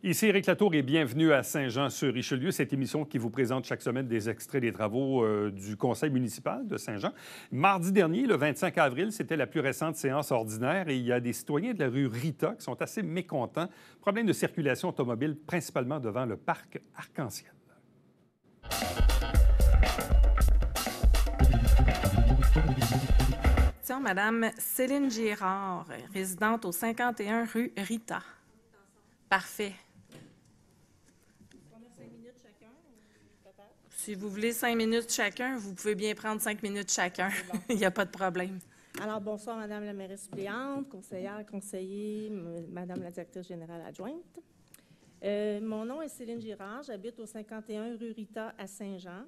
Ici Éric Latour et bienvenue à Saint-Jean-sur-Richelieu, cette émission qui vous présente chaque semaine des extraits des travaux du conseil municipal de Saint-Jean. Mardi dernier, le 25 avril, c'était la plus récente séance ordinaire et il y a des citoyens de la rue Rita qui sont assez mécontents. Problème de circulation automobile, principalement devant le parc Arc-en-Ciel. Madame Céline Girard, résidente au 51 rue Rita. Parfait. Si vous voulez 5 minutes chacun, vous pouvez bien prendre 5 minutes chacun. Bon. Il n'y a pas de problème. Alors, bonsoir, Madame la mairesse suppléante, conseillère, conseiller, Madame la directrice générale adjointe. Mon nom est Céline Girard, j'habite au 51 rue Rita à Saint-Jean.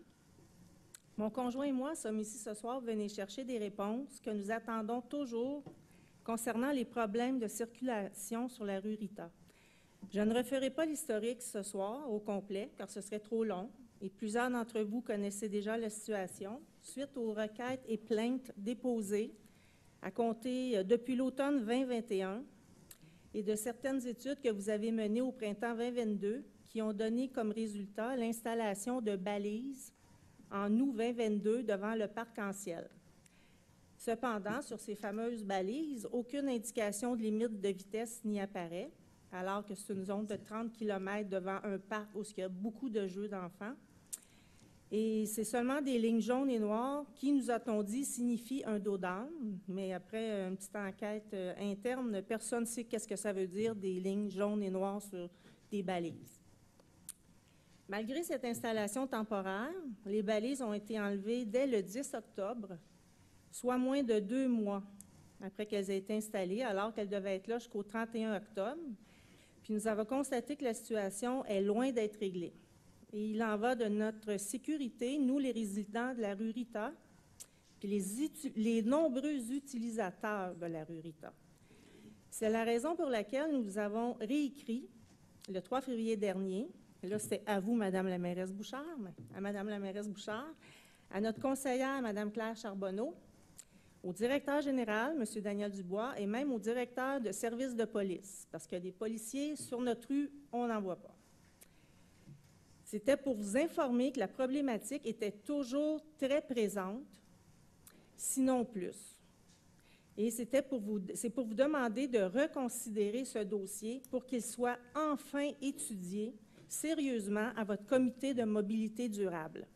Mon conjoint et moi sommes ici ce soir pour venir chercher des réponses que nous attendons toujours concernant les problèmes de circulation sur la rue Rita. Je ne referai pas l'historique ce soir au complet, car ce serait trop long, et plusieurs d'entre vous connaissez déjà la situation, suite aux requêtes et plaintes déposées à compter depuis l'automne 2021 et de certaines études que vous avez menées au printemps 2022 qui ont donné comme résultat l'installation de balises en août 2022 devant le parc Arc-en-Ciel. Cependant, sur ces fameuses balises, aucune indication de limite de vitesse n'y apparaît, alors que c'est une zone de 30 km devant un parc où il y a beaucoup de jeux d'enfants. Et c'est seulement des lignes jaunes et noires qui, nous a-t-on dit, signifient un dos d'âne. Mais après une petite enquête interne, personne ne sait qu'est-ce que ça veut dire, des lignes jaunes et noires sur des balises. Malgré cette installation temporaire, les balises ont été enlevées dès le 10 octobre, soit moins de 2 mois après qu'elles aient été installées, alors qu'elles devaient être là jusqu'au 31 octobre. Puis nous avons constaté que la situation est loin d'être réglée. Et il en va de notre sécurité, nous, les résidents de la rue Rita, puis les nombreux utilisateurs de la rue Rita. C'est la raison pour laquelle nous avons réécrit le 3 février dernier, et là c'était à vous, Madame la mairesse Bouchard, à Madame la mairesse Bouchard, à notre conseillère, Madame Claire Charbonneau, au directeur général, M. Daniel Dubois, et même au directeur de service de police, parce que des policiers sur notre rue, on n'en voit pas. C'était pour vous informer que la problématique était toujours très présente, sinon plus. Et c'est pour vous demander de reconsidérer ce dossier pour qu'il soit enfin étudié sérieusement à votre comité de mobilité durable.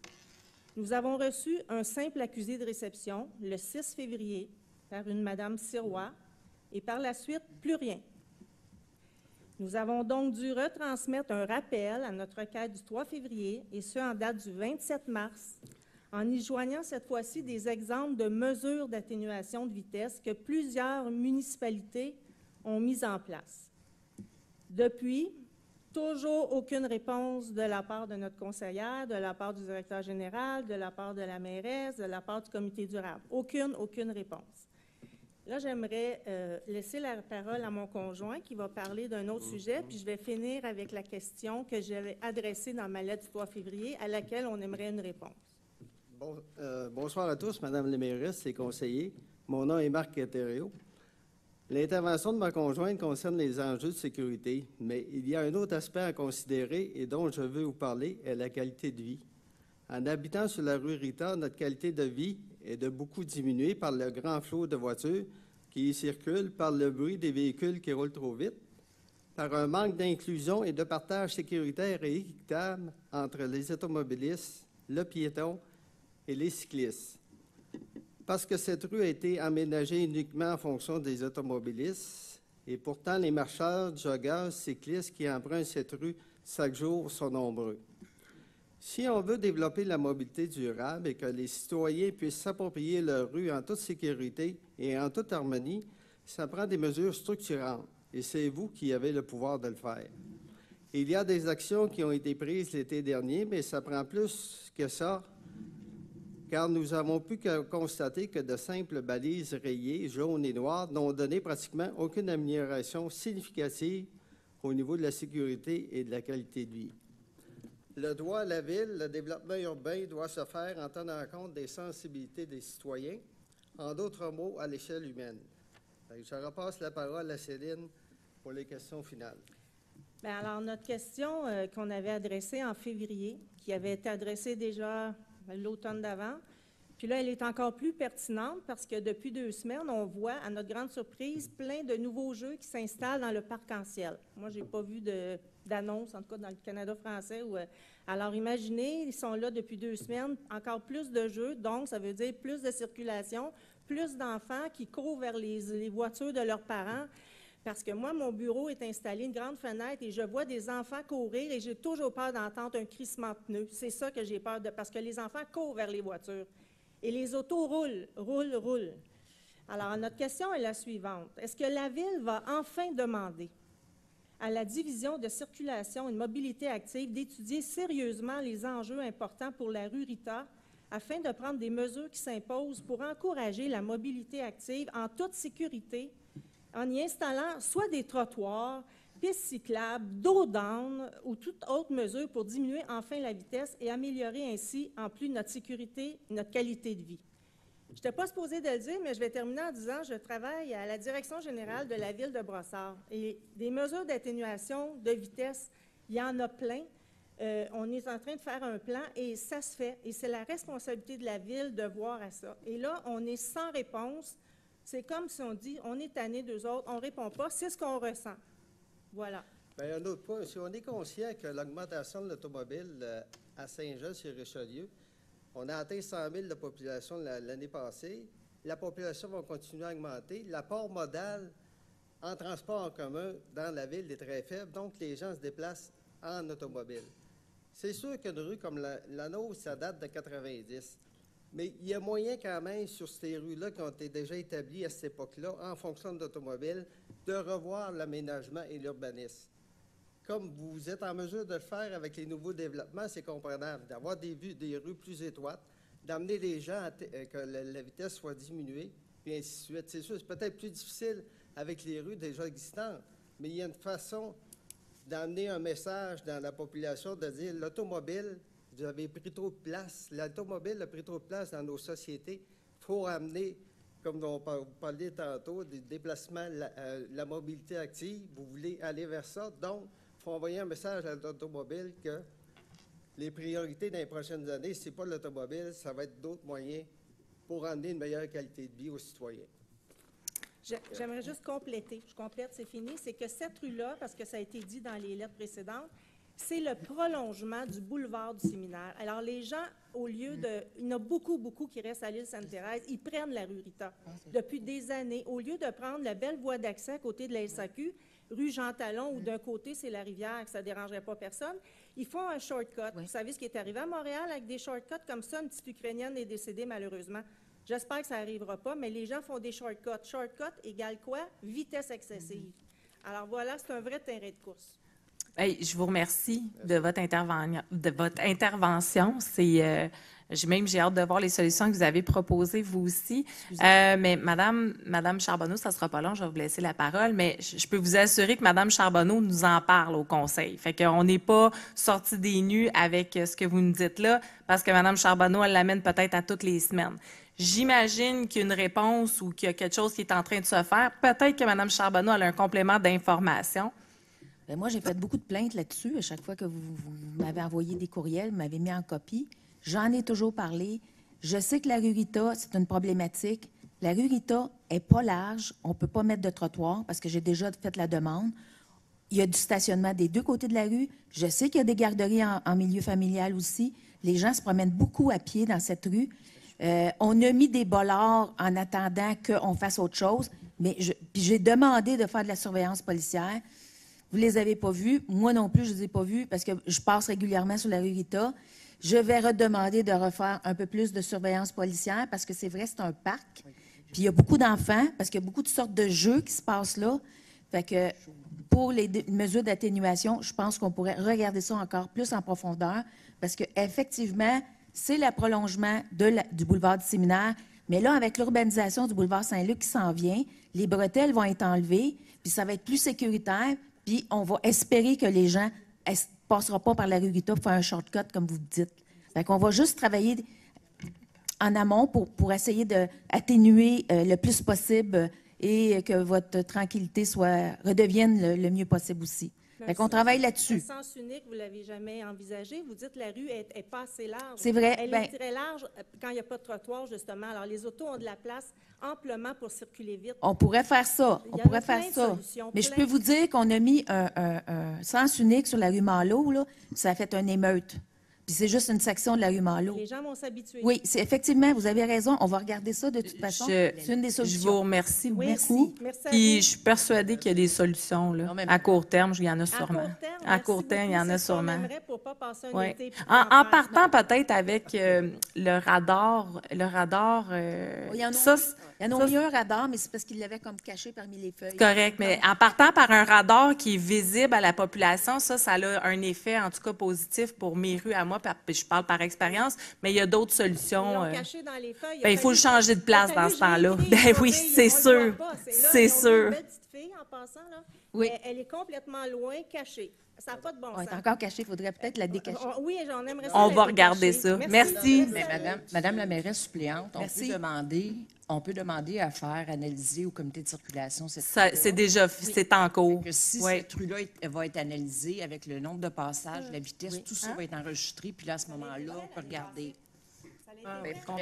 Nous avons reçu un simple accusé de réception le 6 février par une Madame Sirois et par la suite, plus rien. Nous avons donc dû retransmettre un rappel à notre requête du 3 février, et ce en date du 27 mars, en y joignant cette fois-ci des exemples de mesures d'atténuation de vitesse que plusieurs municipalités ont mises en place. Depuis, toujours aucune réponse de la part de notre conseillère, de la part du directeur général, de la part de la mairesse, de la part du comité durable. Aucune réponse. Là, j'aimerais laisser la parole à mon conjoint qui va parler d'un autre sujet, puis je vais finir avec la question que j'avais adressée dans ma lettre du 3 février, à laquelle on aimerait une réponse. Bonsoir à tous, Madame la mairesse et conseillers. Mon nom est Marc Thériault. L'intervention de ma conjointe concerne les enjeux de sécurité, mais il y a un autre aspect à considérer et dont je veux vous parler, est la qualité de vie. En habitant sur la rue Rita, notre qualité de vie est de beaucoup diminuée par le grand flot de voitures qui y circulent, par le bruit des véhicules qui roulent trop vite, par un manque d'inclusion et de partage sécuritaire et équitable entre les automobilistes, le piéton et les cyclistes. Parce que cette rue a été aménagée uniquement en fonction des automobilistes, et pourtant les marcheurs, joggeurs, cyclistes qui empruntent cette rue chaque jour sont nombreux. Si on veut développer la mobilité durable et que les citoyens puissent s'approprier leur rue en toute sécurité et en toute harmonie, ça prend des mesures structurantes, et c'est vous qui avez le pouvoir de le faire. Il y a des actions qui ont été prises l'été dernier, mais ça prend plus que ça, car nous avons pu constater que de simples balises rayées, jaunes et noires, n'ont donné pratiquement aucune amélioration significative au niveau de la sécurité et de la qualité de vie. Le droit à la ville, le développement urbain doit se faire en tenant compte des sensibilités des citoyens, en d'autres mots, à l'échelle humaine. Je repasse la parole à Céline pour les questions finales. Bien, alors, notre question qu'on avait adressée en février, qui avait été adressée déjà l'automne d'avant, puis là, elle est encore plus pertinente parce que depuis 2 semaines, on voit, à notre grande surprise, plein de nouveaux jeux qui s'installent dans le parc en ciel. Moi, je n'ai pas vu d'annonce, en tout cas dans le Canada français. Alors, imaginez, ils sont là depuis 2 semaines, encore plus de jeux, donc ça veut dire plus de circulation, plus d'enfants qui courent vers les voitures de leurs parents. Parce que moi, mon bureau est installé, une grande fenêtre, et je vois des enfants courir, et j'ai toujours peur d'entendre un crissement de pneus. C'est ça que j'ai peur de, parce que les enfants courent vers les voitures. Et les autos roulent. Alors, notre question est la suivante. Est-ce que la Ville va enfin demander à la Division de circulation et de mobilité active d'étudier sérieusement les enjeux importants pour la rue Rita afin de prendre des mesures qui s'imposent pour encourager la mobilité active en toute sécurité en y installant soit des trottoirs, pistes cyclables, dos down ou toute autre mesure pour diminuer enfin la vitesse et améliorer ainsi, en plus, notre sécurité, notre qualité de vie. Je n'étais pas supposée de le dire, mais je vais terminer en disant je travaille à la direction générale de la Ville de Brossard. Et des mesures d'atténuation de vitesse, il y en a plein. On est en train de faire un plan et ça se fait. Et c'est la responsabilité de la Ville de voir à ça. Et là, on est sans réponse. C'est comme si on dit on est tanné d'eux autres, on ne répond pas. C'est ce qu'on ressent. Voilà. Bien, un autre point, si on est conscient que l'augmentation de l'automobile à Saint-Jean-sur-Richelieu, on a atteint 100 000 de population l'année passée, la population va continuer à augmenter, l'apport modal en transport en commun dans la ville est très faible, donc les gens se déplacent en automobile. C'est sûr qu'une rue comme la nôtre, ça date de 90. Mais il y a moyen quand même, sur ces rues-là qui ont été déjà établies à cette époque-là, en fonction de l'automobile, de revoir l'aménagement et l'urbanisme. Comme vous êtes en mesure de le faire avec les nouveaux développements, c'est comprenable, d'avoir des rues plus étroites, d'amener les gens à que la vitesse soit diminuée, puis ainsi de suite. C'est sûr, c'est peut-être plus difficile avec les rues déjà existantes, mais il y a une façon d'amener un message dans la population, de dire l'automobile, vous avez pris trop de place, l'automobile a pris trop de place dans nos sociétés. Il faut amener, comme on parlait tantôt, des déplacements, la mobilité active. Vous voulez aller vers ça. Donc, il faut envoyer un message à l'automobile que les priorités dans les prochaines années, ce n'est pas l'automobile, ça va être d'autres moyens pour amener une meilleure qualité de vie aux citoyens. J'aimerais juste compléter. Je complète, c'est fini. C'est que cette rue-là, parce que ça a été dit dans les lettres précédentes, c'est le prolongement du boulevard du Séminaire. Alors, les gens, au lieu de... Il y en a beaucoup qui restent à l'île Sainte-Thérèse. Ils prennent la rue Rita depuis des années. Au lieu de prendre la belle voie d'accès à côté de la SAQ, rue Jean-Talon, où d'un côté, c'est la rivière, que ça ne dérangerait pas personne, ils font un shortcut. Oui. Vous savez ce qui est arrivé à Montréal avec des shortcuts comme ça? Une petite Ukrainienne est décédée, malheureusement. J'espère que ça n'arrivera pas, mais les gens font des shortcuts. Shortcut égale quoi? Vitesse excessive. Alors voilà, c'est un vrai terrain de course. Hey, je vous remercie de votre intervention. C'est, j'ai hâte de voir les solutions que vous avez proposées, vous aussi. Mais Madame Charbonneau, ça ne sera pas long, je vais vous laisser la parole, mais je peux vous assurer que Madame Charbonneau nous en parle au Conseil. Fait qu'on n'est pas sortis des nues avec ce que vous nous dites là, parce que Madame Charbonneau, elle l'amène peut-être à toutes les semaines. J'imagine qu'il y a une réponse ou qu'il y a quelque chose qui est en train de se faire. Peut-être que Mme Charbonneau a un complément d'information. Bien, moi, j'ai fait beaucoup de plaintes là-dessus. À chaque fois que vous m'avez envoyé des courriels, vous m'avez mis en copie. J'en ai toujours parlé. Je sais que la rue Rita, c'est une problématique. La rue Rita n'est pas large. On ne peut pas mettre de trottoir parce que j'ai déjà fait la demande. Il y a du stationnement des deux côtés de la rue. Je sais qu'il y a des garderies en milieu familial aussi. Les gens se promènent beaucoup à pied dans cette rue. On a mis des bollards en attendant qu'on fasse autre chose, mais j'ai demandé de faire de la surveillance policière. Vous ne les avez pas vus. Moi non plus, je ne les ai pas vus parce que je passe régulièrement sur la rue Rita. Je vais redemander de refaire un peu plus de surveillance policière parce que c'est vrai, c'est un parc. Puis il y a beaucoup d'enfants parce qu'il y a beaucoup de sortes de jeux qui se passent là. Fait que pour les mesures d'atténuation, je pense qu'on pourrait regarder ça encore plus en profondeur parce qu'effectivement, c'est le prolongement du boulevard du Séminaire. Mais là, avec l'urbanisation du boulevard Saint-Luc qui s'en vient, les bretelles vont être enlevées, puis ça va être plus sécuritaire. Puis on va espérer que les gens ne passeront pas par la rue Rita pour faire un shortcut, comme vous dites. Fait qu'on va juste travailler en amont pour essayer d'atténuer le plus possible et que votre tranquillité redevienne le mieux possible aussi. Fait qu'on travaille là-dessus. Le sens unique, vous ne l'avez jamais envisagé. Vous dites que la rue est pas assez large. C'est vrai. Elle est très large quand il n'y a pas de trottoir, justement. Alors, les autos ont de la place amplement pour circuler vite. On pourrait faire ça. Il y On en a pourrait plein faire de ça. solutions, Mais je plein. peux vous dire qu'on a mis un sens unique sur la rue Malo, là. Ça a fait une émeute. Puis c'est juste une section de la rue Malo. Les gens vont s'habituer. Oui, c'est effectivement, vous avez raison. On va regarder ça de toute façon. C'est une des Je vous solutions. remercie Oui, beaucoup. merci à Puis vous. je suis persuadée qu'il y a des solutions. Là. Non, mais- À court terme, il y en a À sûrement. court terme, À merci court terme, il y en beaucoup. a C'est ce qu'on sûrement. aimerait pour pas passer un Ouais. été. puis En faire. partant peut-être avec le radar, Il y en a ça, Il y en a mis un radar, mais c'est parce qu'il l'avait comme caché parmi les feuilles. c'est correct, mais en partant par un radar qui est visible à la population, ça a un effet, en tout cas, positif pour mes rues à moi, puis je parle par expérience, mais il y a d'autres Ils solutions. l'ont caché dans les feuilles. Ben, il faut le changer de place dans ce temps-là. Ben Ben oui, c'est sûr. C'est sûr. Une belle petite fille, en passant, là. Oui. Mais elle est complètement loin, cachée. Ça n'a pas de bon On est sens. encore caché. Il faudrait peut-être la décacher. Oui, j'en aimerais ça. On la va regarder décacher. ça. Merci. Mais Madame la mairesse suppléante, Merci. on peut demander à faire analyser au comité de circulation cette C'est déjà, c'est en cours. que si Oui. cette rue-là va être analysée avec le nombre de passages, la vitesse, tout ça va être enregistré, puis là, à ce moment-là, on peut regarder.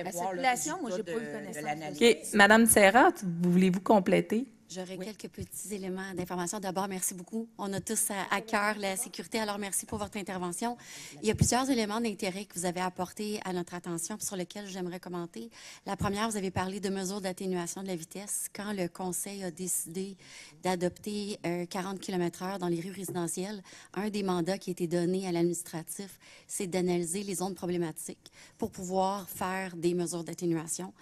La circulation, moi, j'ai pas eu connaissance. l'analyse. OK. Madame Serra, voulez-vous compléter? J'aurais quelques petits éléments d'information. D'abord, merci beaucoup. On a tous à cœur la sécurité, alors merci pour votre intervention. Il y a plusieurs éléments d'intérêt que vous avez apportés à notre attention puis sur lesquels j'aimerais commenter. La première, vous avez parlé de mesures d'atténuation de la vitesse. Quand le Conseil a décidé d'adopter 40 km/h dans les rues résidentielles, un des mandats qui a été donné à l'administratif, c'est d'analyser les zones problématiques pour pouvoir faire des mesures d'atténuation.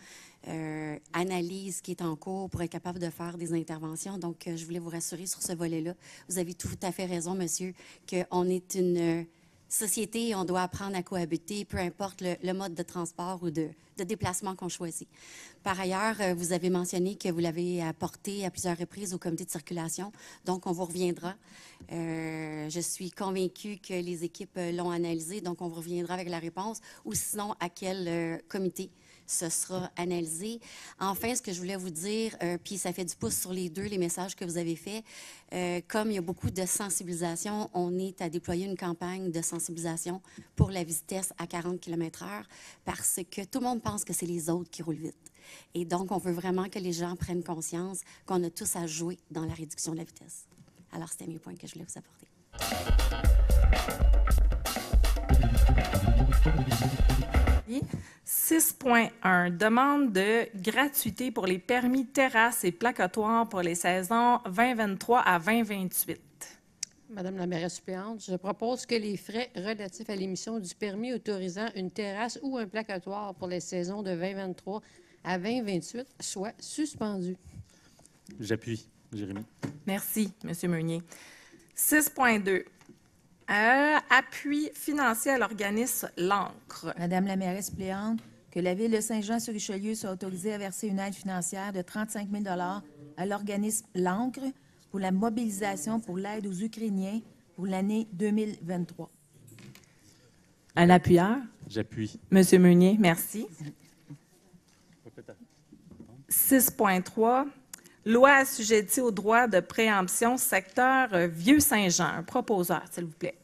Analyse qui est en cours pour être capable de faire des interventions. Donc, je voulais vous rassurer sur ce volet-là. Vous avez tout à fait raison, monsieur, qu'on est une société et on doit apprendre à cohabiter, peu importe le mode de transport ou de déplacement qu'on choisit. Par ailleurs, vous avez mentionné que vous l'avez apporté à plusieurs reprises au comité de circulation, donc on vous reviendra. Je suis convaincue que les équipes l'ont analysé, donc on vous reviendra avec la réponse, ou sinon à quel comité ce sera analysé. Enfin, ce que je voulais vous dire, puis ça fait du pouce sur les messages que vous avez faits, comme il y a beaucoup de sensibilisation, on est à déployer une campagne de sensibilisation pour la vitesse à 40 km/h parce que tout le monde pense que c'est les autres qui roulent vite. Et donc, on veut vraiment que les gens prennent conscience qu'on a tous à jouer dans la réduction de la vitesse. Alors, c'était mes points que je voulais vous apporter. 6.1, demande de gratuité pour les permis terrasses et placatoires pour les saisons 2023 à 2028. Madame la mairesse suppléante, je propose que les frais relatifs à l'émission du permis autorisant une terrasse ou un placatoire pour les saisons de 2023 à 2028 soient suspendus. J'appuie. Jérémy. Merci, M. Meunier. 6.2, appui financier à l'organisme L'Ancre. Madame la mairesse suppléante, que la Ville de Saint-Jean-sur-Richelieu soit autorisée à verser une aide financière de 35 000 à l'organisme L'Ancre pour la mobilisation pour l'aide aux Ukrainiens pour l'année 2023. Un appuyeur? J'appuie. M. Meunier, merci. 6.3, loi assujettie au droit de préemption secteur Vieux-Saint-Jean. Un proposeur, s'il vous plaît.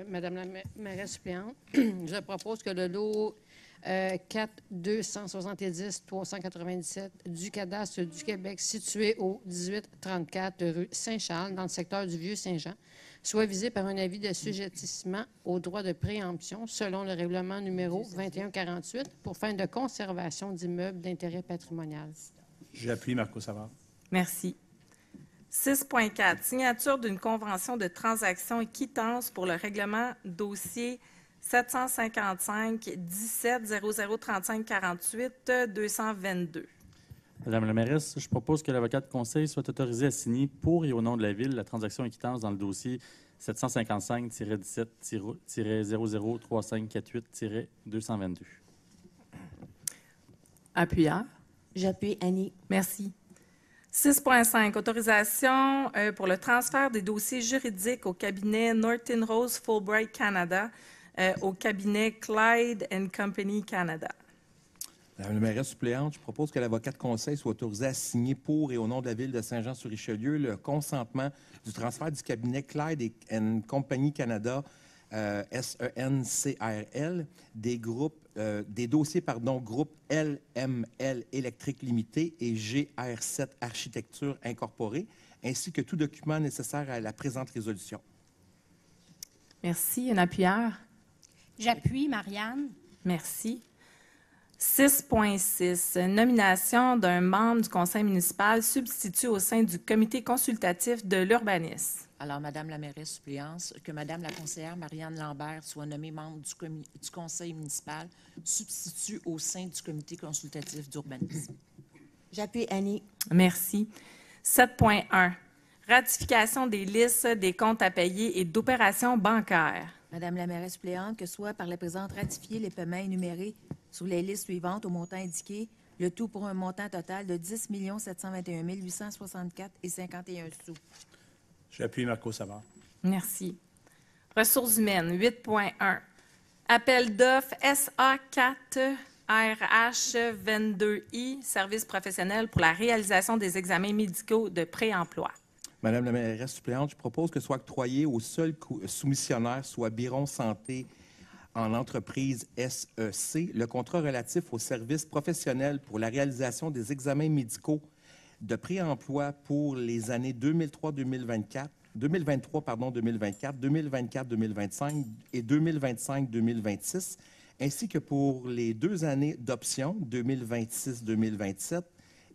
Madame la mairesse suppléante, je propose que le lot 4-270-397 du cadastre du Québec situé au 1834 rue Saint-Charles, dans le secteur du Vieux-Saint-Jean, soit visé par un avis de sujettissement au droit de préemption selon le règlement numéro 2148 pour fin de conservation d'immeubles d'intérêt patrimonial. J'appuie Marco Savard. Merci. 6.4, signature d'une convention de transaction et quittance pour le règlement dossier 755-17-0035-48-222. Madame la mairesse, je propose que l'avocat de conseil soit autorisé à signer pour et au nom de la Ville la transaction et quittance dans le dossier 755-17-003548-222. Appuyeur. J'appuie Annie. Merci. 6.5, autorisation pour le transfert des dossiers juridiques au cabinet Norton Rose Fulbright Canada au cabinet Clyde & Company Canada. Madame la mairesse suppléante, je propose que l'avocat de conseil soit autorisé à signer pour et au nom de la Ville de Saint-Jean-sur-Richelieu le consentement du transfert du cabinet Clyde & Company Canada, SENCRL, des dossiers groupe LML Électrique Limité et GR7 Architecture Incorporée, ainsi que tout document nécessaire à la présente résolution. Merci. Un appuyeur? J'appuie, Marianne. Merci. 6.6. Nomination d'un membre du conseil municipal substitut au sein du comité consultatif de l'urbanisme. Alors, Madame la mairesse suppléante, que Madame la conseillère Marianne Lambert soit nommée membre du conseil municipal substitut au sein du comité consultatif d'urbanisme. J'appuie, Annie. Merci. 7.1. Ratification des listes des comptes à payer et d'opérations bancaires. Madame la mairesse suppléante, que soit par la présente ratifier les paiements énumérés sur les listes suivantes au montant indiqué, le tout pour un montant total de 10 721 864,51 sous. J'appuie Marco Savard. Merci. Ressources humaines, 8.1. Appel d'offres SA4RH22I, service professionnel pour la réalisation des examens médicaux de pré-emploi. Madame la mairesse suppléante, je propose que soit octroyé au seul soumissionnaire, soit Biron Santé en entreprise SEC, le contrat relatif au service professionnel pour la réalisation des examens médicaux de pré-emploi pour les années 2023-2024, 2024, 2024-2025 et 2025-2026, ainsi que pour les 2 années d'option 2026-2027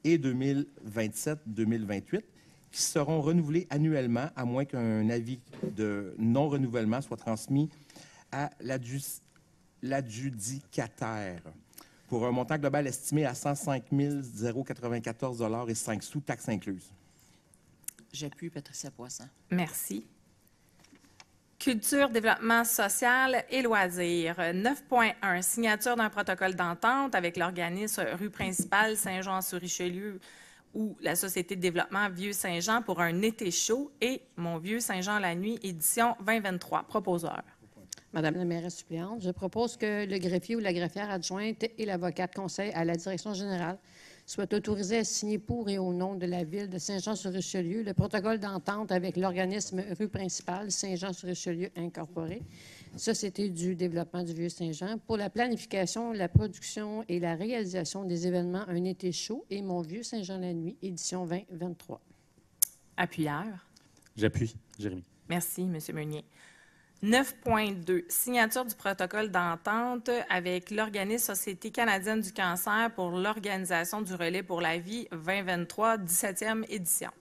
et 2027-2028, qui seront renouvelés annuellement, à moins qu'un avis de non-renouvellement soit transmis à l'adjudicataire, pour un montant global estimé à 105 094,05 $, taxes incluses. J'appuie Patricia Poisson. Merci. Culture, développement social et loisirs. 9.1. Signature d'un protocole d'entente avec l'organisme rue principale Saint-Jean-sur-Richelieu ou la Société de développement Vieux-Saint-Jean pour un été chaud et Mon Vieux-Saint-Jean la nuit, édition 2023. Proposeur. Madame la mairesse suppléante, je propose que le greffier ou la greffière adjointe et l'avocat de conseil à la direction générale soient autorisés à signer pour et au nom de la Ville de Saint-Jean-sur-Richelieu le protocole d'entente avec l'organisme rue principale Saint-Jean-sur-Richelieu Incorporé, Société du développement du Vieux-Saint-Jean, pour la planification, la production et la réalisation des événements Un été chaud et Mon Vieux-Saint-Jean la nuit, édition 2023. Appuyeur. J'appuie. Jérémy. Merci, M. Meunier. 9.2. Signature du protocole d'entente avec l'organisme Société canadienne du cancer pour l'organisation du relais pour la vie 2023, 17e édition.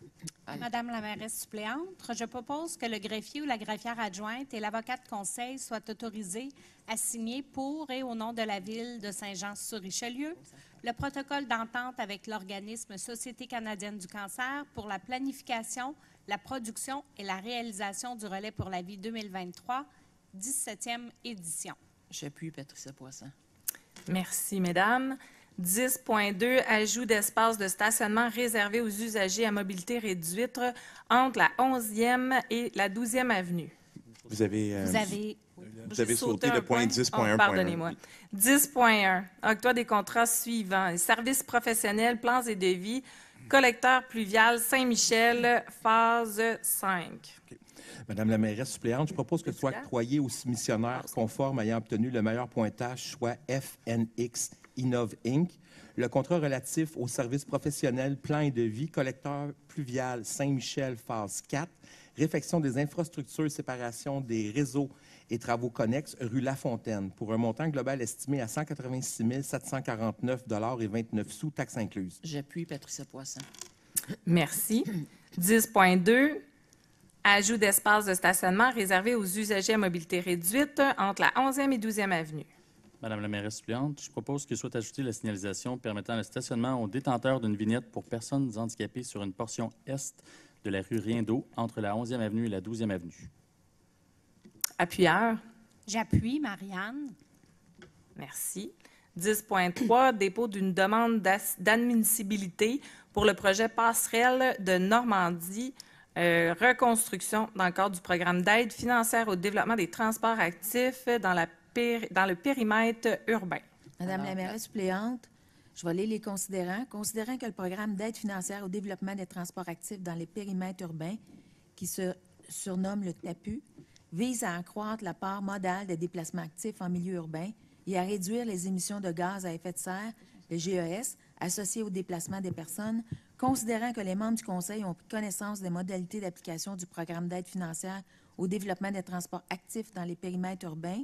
Madame la mairesse suppléante, je propose que le greffier ou la greffière adjointe et l'avocat de conseil soient autorisés à signer pour et au nom de la Ville de Saint-Jean-sur-Richelieu le protocole d'entente avec l'organisme Société canadienne du cancer pour la planification, la production et la réalisation du relais pour la vie 2023, 17e édition. J'appuie Patricia Poisson. Merci, mesdames. 10.2, ajout d'espace de stationnement réservé aux usagers à mobilité réduite entre la 11e et la 12e avenue. Vous avez sauté un le point 10.1. Pardonnez-moi. 10.1, octroi des contrats suivants. Services professionnels, plans et devis, collecteur pluvial Saint-Michel, phase 5. Okay. Madame la mairesse suppléante, je propose que soit octroyé aux soumissionnaires conformes ayant obtenu le meilleur pointage, soit FNX Innov Inc., le contrat relatif aux services professionnels, plans et devis, collecteur pluvial Saint-Michel, phase 4, réfection des infrastructures, séparation des réseaux et travaux connexes, rue Lafontaine, pour un montant global estimé à 186 749,29 $, taxes incluses. J'appuie Patricia Poisson. Merci. 10.2, ajout d'espace de stationnement réservé aux usagers à mobilité réduite entre la 11e et 12e avenue. Madame la mairesse suppléante, je propose que soit ajoutée la signalisation permettant le stationnement aux détenteurs d'une vignette pour personnes handicapées sur une portion est de la rue Riendeau entre la 11e avenue et la 12e avenue. Appuyeur. J'appuie, Marianne. Merci. 10.3, dépôt d'une demande d'admissibilité pour le projet Passerelle de Normandie, reconstruction dans le cadre du programme d'aide financière au développement des transports actifs dans le périmètre urbain. Madame la mairesse suppléante, je vais lire les considérants. Considérant que le programme d'aide financière au développement des transports actifs dans les périmètres urbains, qui se surnomme le TAPU, vise à accroître la part modale des déplacements actifs en milieu urbain et à réduire les émissions de gaz à effet de serre, le GES, associées au déplacement des personnes, considérant que les membres du Conseil ont pris connaissance des modalités d'application du programme d'aide financière au développement des transports actifs dans les périmètres urbains,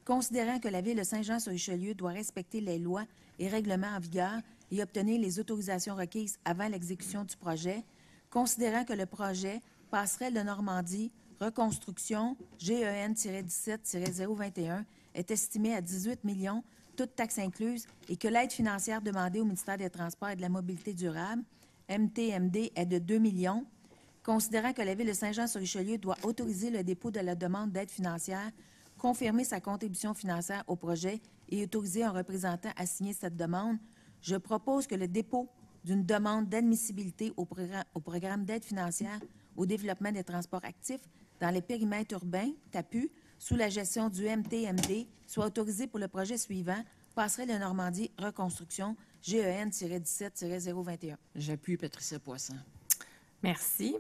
considérant que la Ville de Saint-Jean-sur-Richelieu doit respecter les lois et règlements en vigueur et obtenir les autorisations requises avant l'exécution du projet, considérant que le projet Passerelle de Normandie, reconstruction, GEN-17-021, est estimé à 18 millions, toutes taxes incluses, et que l'aide financière demandée au ministère des Transports et de la Mobilité durable, MTMD, est de 2 millions, considérant que la Ville de Saint-Jean-sur-Richelieu doit autoriser le dépôt de la demande d'aide financière, confirmer sa contribution financière au projet et autoriser un représentant à signer cette demande, je propose que le dépôt d'une demande d'admissibilité au programme d'aide financière au développement des transports actifs dans les périmètres urbains, TAPU, sous la gestion du MTMD, soit autorisé pour le projet suivant, Passerelle de Normandie, reconstruction, GEN-17-021. J'appuie Patricia Poisson. Merci.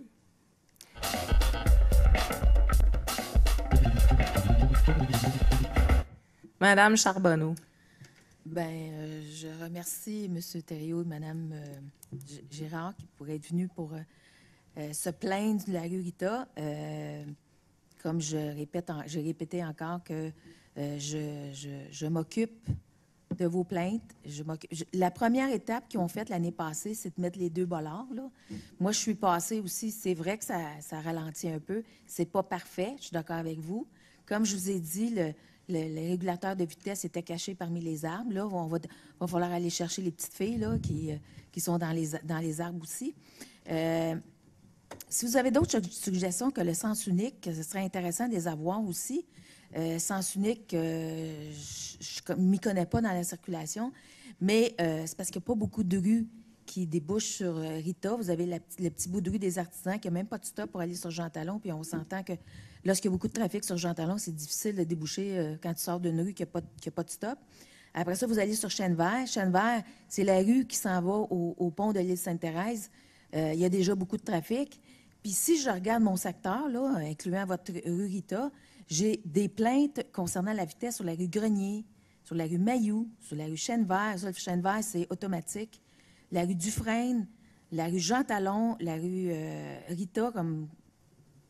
Madame Charbonneau. Je remercie M. Thériault et Mme Girard qui pourraient être venus pour se plaindre de la rue Rita. Comme j'ai répété encore que je m'occupe de vos plaintes. La première étape qu'ils ont faite l'année passée, c'est de mettre les 2 bollards, là. Moi, je suis passée aussi. C'est vrai que ça ralentit un peu. C'est pas parfait, je suis d'accord avec vous. Comme je vous ai dit, le régulateur de vitesse était caché parmi les arbres. Là, va falloir aller chercher les petites filles là, qui sont dans les arbres aussi. Si vous avez d'autres suggestions que le sens unique, ce serait intéressant de les avoir aussi. Sens unique, je ne m'y connais pas dans la circulation, mais c'est parce qu'il n'y a pas beaucoup de rues qui débouchent sur Rita. Vous avez le petit bout de rue des Artisans qui n'a même pas de stop pour aller sur Jean Talon, puis on s'entend que lorsqu'il y a beaucoup de trafic sur Jean Talon, c'est difficile de déboucher quand tu sors d'une rue qui n'a pas de stop. Après ça, vous allez sur Chêne-Vert. Chêne-Vert, c'est la rue qui s'en va au pont de l'île Sainte-Thérèse. Il y a déjà beaucoup de trafic. Puis si je regarde mon secteur, là, incluant votre rue Rita, j'ai des plaintes concernant la vitesse sur la rue Grenier, sur la rue Mailloux, sur la rue Chêne-Vert. Ça, le Chêne-Vert, c'est automatique. La rue Dufresne, la rue Jean Talon, la rue Rita, comme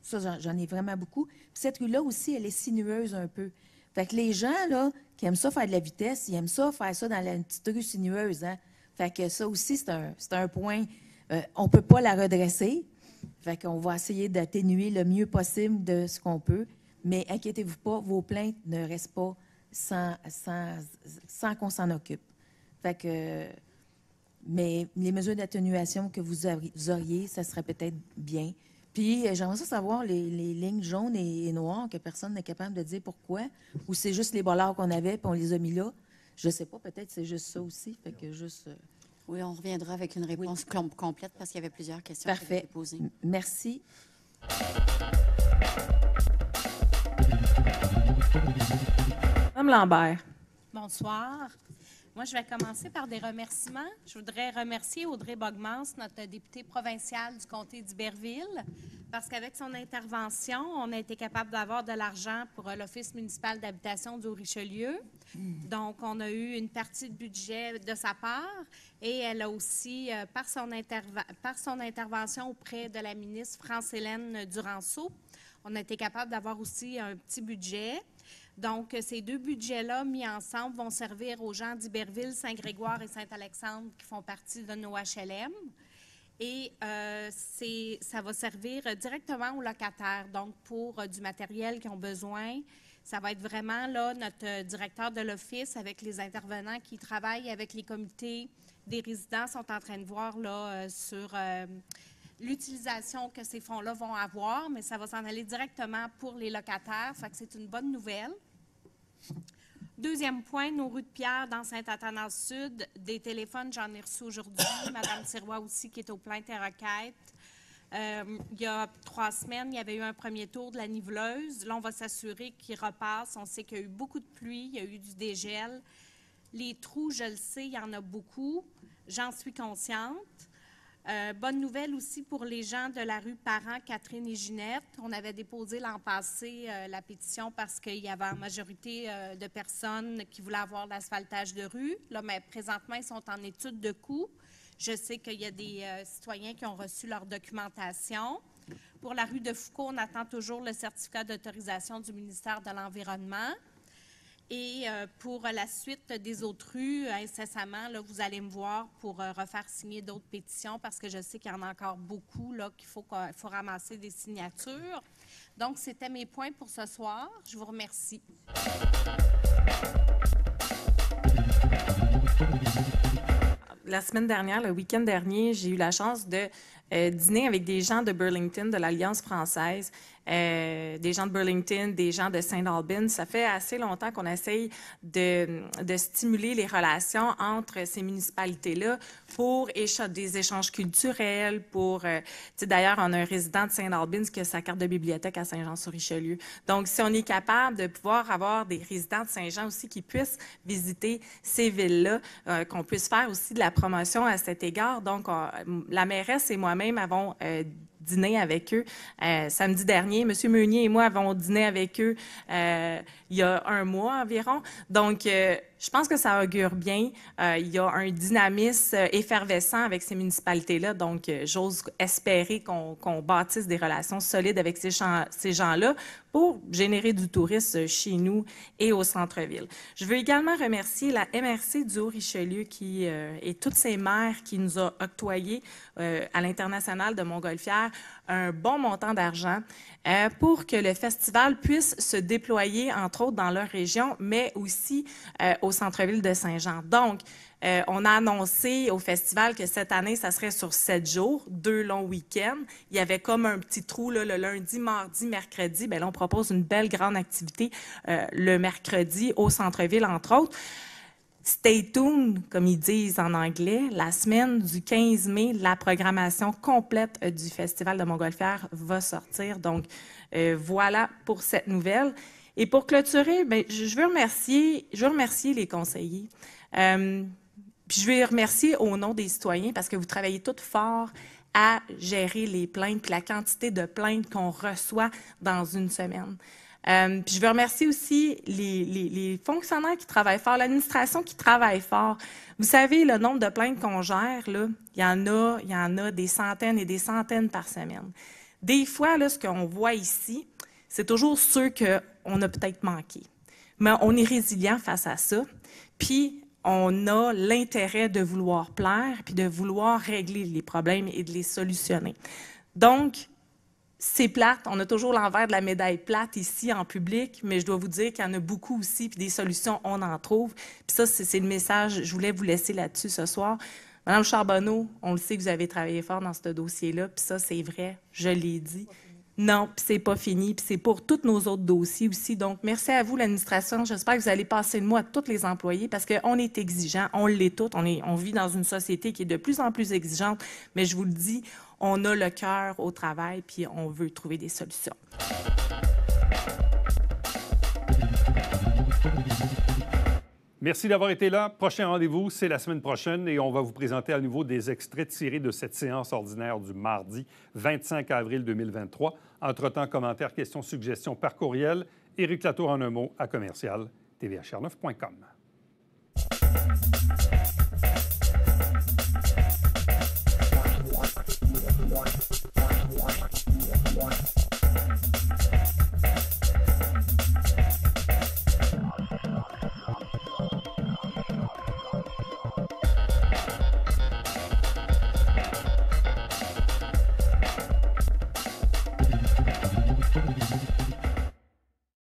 ça, j'en ai vraiment beaucoup. Puis cette rue-là aussi, elle est sinueuse un peu. Fait que les gens, là, qui aiment ça faire de la vitesse, ils aiment ça faire ça dans la petite rue sinueuse, hein. Fait que ça aussi, c'est un point. On ne peut pas la redresser. Fait qu'on va essayer d'atténuer le mieux possible de ce qu'on peut. Mais inquiétez-vous pas, vos plaintes ne restent pas sans qu'on s'en occupe. Fait que, mais les mesures d'atténuation que vous auriez, ça serait peut-être bien. Puis, j'aimerais ça savoir les lignes jaunes et noires que personne n'est capable de dire pourquoi. Ou c'est juste les bollards qu'on avait puis on les a mis là. Je ne sais pas, peut-être c'est juste ça aussi. Fait que juste... Oui, on reviendra avec une réponse complète parce qu'il y avait plusieurs questions qui avaient été posées. Merci. Madame Lambert. Bonsoir. Moi, je vais commencer par des remerciements. Je voudrais remercier Audrey Bogmans, notre députée provinciale du comté d'Iberville, parce qu'avec son intervention, on a été capable d'avoir de l'argent pour l'Office municipal d'habitation du Haut-Richelieu. Donc, on a eu une partie de budget de sa part et elle a aussi, par son intervention auprès de la ministre France-Hélène Duranceau, on a été capable d'avoir aussi un petit budget. Donc, ces 2 budgets-là, mis ensemble, vont servir aux gens d'Iberville, Saint-Grégoire et Saint-Alexandre qui font partie de nos HLM. Et ça va servir directement aux locataires, donc pour du matériel qu'ils ont besoin. Ça va être vraiment là notre directeur de l'Office avec les intervenants qui travaillent avec les comités des résidents sont en train de voir là, sur l'utilisation que ces fonds-là vont avoir, mais ça va s'en aller directement pour les locataires. Fait que c'est une bonne nouvelle. Deuxième point, nos rues de pierre dans Saint-Athanas-Sud. Des téléphones, j'en ai reçu aujourd'hui. Mme Sirois aussi, qui est aux plaintes et requêtes. Il y a 3 semaines, il y avait eu un premier tour de la niveleuse. Là, on va s'assurer qu'il repasse. On sait qu'il y a eu beaucoup de pluie, il y a eu du dégel. Les trous, je le sais, il y en a beaucoup. J'en suis consciente. Bonne nouvelle aussi pour les gens de la rue Parent, Catherine et Ginette. On avait déposé l'an passé la pétition parce qu'il y avait en majorité de personnes qui voulaient avoir l'asphaltage de rue. Là, mais présentement, ils sont en étude de coût. Je sais qu'il y a des citoyens qui ont reçu leur documentation. Pour la rue de Foucault, on attend toujours le certificat d'autorisation du ministère de l'Environnement. Et pour la suite des autres rues, incessamment, là, vous allez me voir pour refaire signer d'autres pétitions parce que je sais qu'il y en a encore beaucoup, là, qu'il faut ramasser des signatures. Donc, c'était mes points pour ce soir. Je vous remercie. La semaine dernière, le week-end dernier, j'ai eu la chance de dîner avec des gens de Burlington, de l'Alliance française, des gens de Burlington, des gens de Saint-Albans. Ça fait assez longtemps qu'on essaye de stimuler les relations entre ces municipalités-là pour des échanges culturels, pour... d'ailleurs, on a un résident de Saint-Albans qui a sa carte de bibliothèque à Saint-Jean-sur-Richelieu. Donc, si on est capable de pouvoir avoir des résidents de Saint-Jean aussi qui puissent visiter ces villes-là, qu'on puisse faire aussi de la promotion à cet égard. Donc, la mairesse et moi-même avons dîné avec eux samedi dernier. M. Meunier et moi avons dîné avec eux il y a 1 mois environ. Donc, je pense que ça augure bien. Il y a un dynamisme effervescent avec ces municipalités-là. Donc, j'ose espérer qu'on bâtisse des relations solides avec ces gens-là pour générer du tourisme chez nous et au centre-ville. Je veux également remercier la MRC du Haut-Richelieu et toutes ces maires qui nous ont octroyé à l'International de Montgolfière un bon montant d'argent pour que le festival puisse se déployer, entre autres, dans leur région, mais aussi au centre-ville de Saint-Jean. Donc, on a annoncé au festival que cette année, ça serait sur 7 jours, 2 longs week-ends. Il y avait comme un petit trou là, le lundi, mardi, mercredi. Bien là, on propose une belle grande activité le mercredi au centre-ville, entre autres. Stay tuned, comme ils disent en anglais. La semaine du 15 mai, la programmation complète du Festival de Montgolfière va sortir. Donc, voilà pour cette nouvelle. Et pour clôturer, bien, je veux remercier les conseillers. Puis je veux remercier au nom des citoyens parce que vous travaillez tous fort à gérer les plaintes, la quantité de plaintes qu'on reçoit dans une semaine. Puis je veux remercier aussi les fonctionnaires qui travaillent fort, l'administration qui travaille fort. Vous savez, le nombre de plaintes qu'on gère, là, il y en a des centaines et des centaines par semaine. Des fois, là, ce qu'on voit ici, c'est toujours ceux qu'on a peut-être manqué. Mais on est résilient face à ça. Puis, on a l'intérêt de vouloir plaire puis de vouloir régler les problèmes et de les solutionner. Donc, c'est plate. On a toujours l'envers de la médaille plate ici en public, mais je dois vous dire qu'il y en a beaucoup aussi, puis des solutions, on en trouve. Puis ça, c'est le message. Je voulais vous laisser là-dessus ce soir. Madame Charbonneau, on le sait que vous avez travaillé fort dans ce dossier-là, puis ça, c'est vrai, je l'ai dit. Non, puis c'est pas fini, puis c'est pour tous nos autres dossiers aussi. Donc, merci à vous, l'administration. J'espère que vous allez passer le mot à tous les employés parce qu'on est exigeants, on l'est tous. On vit dans une société qui est de plus en plus exigeante, mais je vous le dis, on a le cœur au travail, puis on veut trouver des solutions. Merci d'avoir été là. Prochain rendez-vous, c'est la semaine prochaine et on va vous présenter à nouveau des extraits tirés de cette séance ordinaire du mardi 25 avril 2023. Entre-temps, commentaires, questions, suggestions par courriel. Éric Latour en un mot à commercial tvhr9.com.